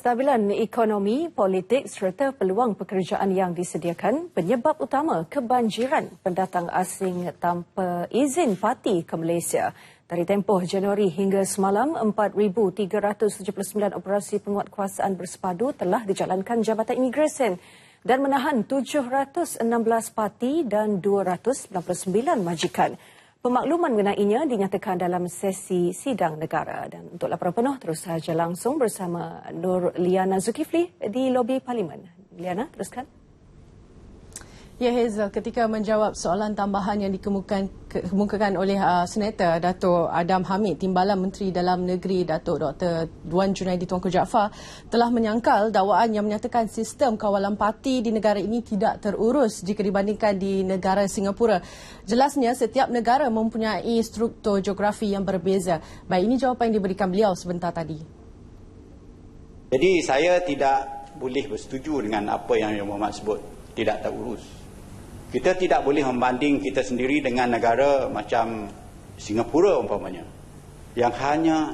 Kestabilan ekonomi, politik serta peluang pekerjaan yang disediakan penyebab utama kebanjiran pendatang asing tanpa izin parti ke Malaysia. Dari tempoh Januari hingga semalam, 4,379 operasi penguatkuasaan bersepadu telah dijalankan Jabatan Imigresen dan menahan 716 parti dan 299 majikan. Pemakluman mengenainya dinyatakan dalam sesi sidang negara. Dan untuk laporan penuh, terus saja langsung bersama Nur Liana Zulkifli di lobi Parlimen. Liana, teruskan. Ya, Hazel, ketika menjawab soalan tambahan yang dikemukakan oleh Senator Dato' Adam Hamid, Timbalan Menteri Dalam Negeri Dato' Dr. Wan Junaidi Tuanku Jaafar telah menyangkal dakwaan yang menyatakan sistem kawalan parti di negara ini tidak terurus jika dibandingkan di negara Singapura. Jelasnya, setiap negara mempunyai struktur geografi yang berbeza. Baik, ini jawapan yang diberikan beliau sebentar tadi. Jadi saya tidak boleh bersetuju dengan apa yang Yang Berhormat sebut tidak terurus. Kita tidak boleh membanding kita sendiri dengan negara macam Singapura umpamanya, yang hanya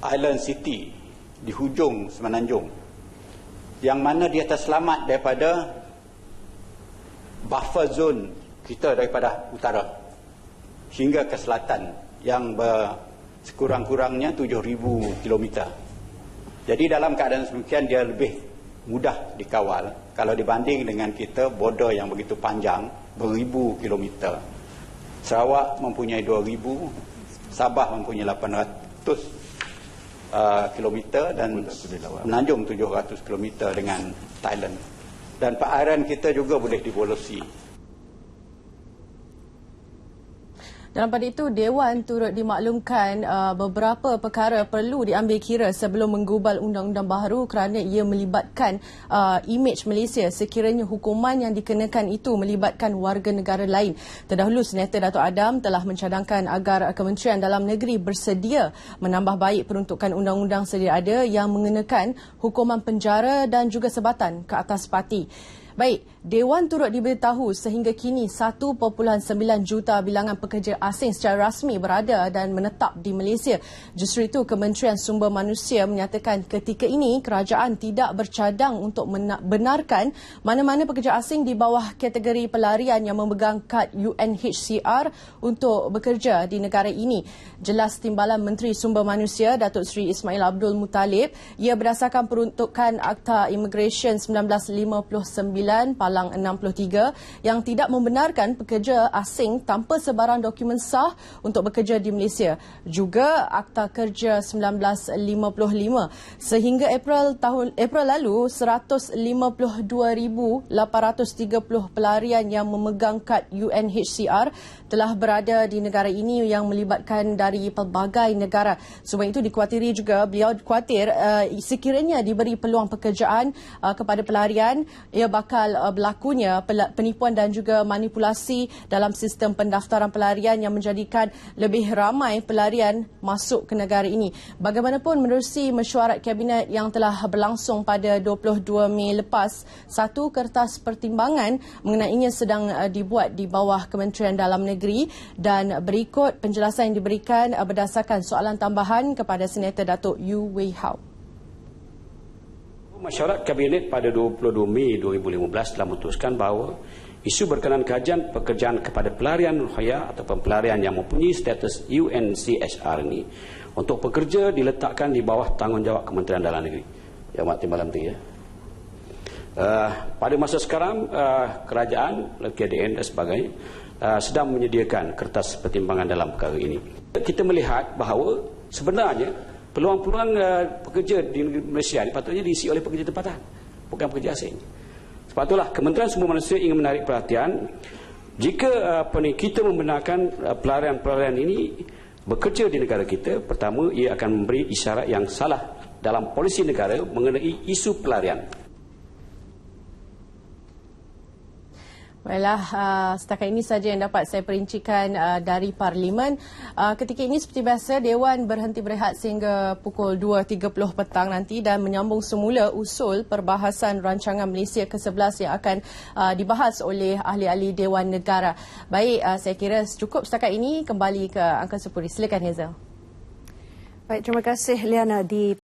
island city di hujung semenanjung, yang mana dia terselamat daripada buffer zone kita daripada utara hingga ke selatan yang sekurang-kurangnya 7,000 kilometer. Jadi dalam keadaan demikian dia lebih mudah dikawal kalau dibanding dengan kita border yang begitu panjang, beribu kilometer. Sarawak mempunyai 2,000, Sabah mempunyai 800 kilometer dan Semenanjung 700 kilometer dengan Thailand. Dan perairan kita juga boleh dibolosi. Dalam pada itu, Dewan turut dimaklumkan beberapa perkara perlu diambil kira sebelum menggubal undang-undang baharu kerana ia melibatkan imej Malaysia sekiranya hukuman yang dikenakan itu melibatkan warga negara lain. Terdahulu, Senator Dato' Adam telah mencadangkan agar Kementerian Dalam Negeri bersedia menambah baik peruntukan undang-undang sedia ada yang mengenakan hukuman penjara dan juga sebatan ke atas parti. Baik, Dewan turut diberitahu sehingga kini 1.9 juta bilangan pekerja asing secara rasmi berada dan menetap di Malaysia. Justru itu, Kementerian Sumber Manusia menyatakan ketika ini kerajaan tidak bercadang untuk membenarkan mana-mana pekerja asing di bawah kategori pelarian yang memegang kad UNHCR untuk bekerja di negara ini. Jelas Timbalan Menteri Sumber Manusia Datuk Seri Ismail Abdul Muttalib, ia berdasarkan peruntukan Akta Immigration 1959 Palang 63 yang tidak membenarkan pekerja asing tanpa sebarang dokumen sah untuk bekerja di Malaysia. Juga Akta Kerja 1955. Sehingga April lalu, 152,830 pelarian yang memegang kad UNHCR telah berada di negara ini yang melibatkan dari pelbagai negara. Sebab itu dikuatiri juga, beliau khawatir sekiranya diberi peluang pekerjaan kepada pelarian, ia bakal berlakunya penipuan dan juga manipulasi dalam sistem pendaftaran pelarian yang menjadikan lebih ramai pelarian masuk ke negara ini. Bagaimanapun, menerusi mesyuarat Kabinet yang telah berlangsung pada 22 Mei lepas, satu kertas pertimbangan mengenainya sedang dibuat di bawah Kementerian Dalam Negeri dan berikut penjelasan yang diberikan berdasarkan soalan tambahan kepada Senator Datuk Yu Wei Hao. Mesyuarat Kabinet pada 22 Mei 2015 telah memutuskan bahawa isu berkenaan kajian pekerjaan kepada pelarian ruhaya ataupun pelarian yang mempunyai status UNHCR ini untuk pekerja diletakkan di bawah tanggungjawab Kementerian Dalam Negeri. Yang Mak Timbalan Menteri ya. Pada masa sekarang kerajaan, KDN dan sebagainya sedang menyediakan kertas pertimbangan dalam perkara ini. Kita melihat bahawa sebenarnya peluang-peluang pekerja di Malaysia ini patutnya diisi oleh pekerja tempatan, bukan pekerja asing. Sebab itulah Kementerian Sumber Manusia ingin menarik perhatian jika kita membenarkan pelarian-pelarian ini bekerja di negara kita. Pertama, ia akan memberi isyarat yang salah dalam polisi negara mengenai isu pelarian. Baiklah, setakat ini saja yang dapat saya perincikan dari Parlimen. Ketika ini seperti biasa, Dewan berhenti berehat sehingga pukul 2.30 petang nanti dan menyambung semula usul perbahasan rancangan Malaysia ke-11 yang akan dibahas oleh ahli-ahli Dewan Negara. Baik, saya kira cukup setakat ini. Kembali ke Angka Sepuri. Silakan, Hazel. Baik, terima kasih Liana di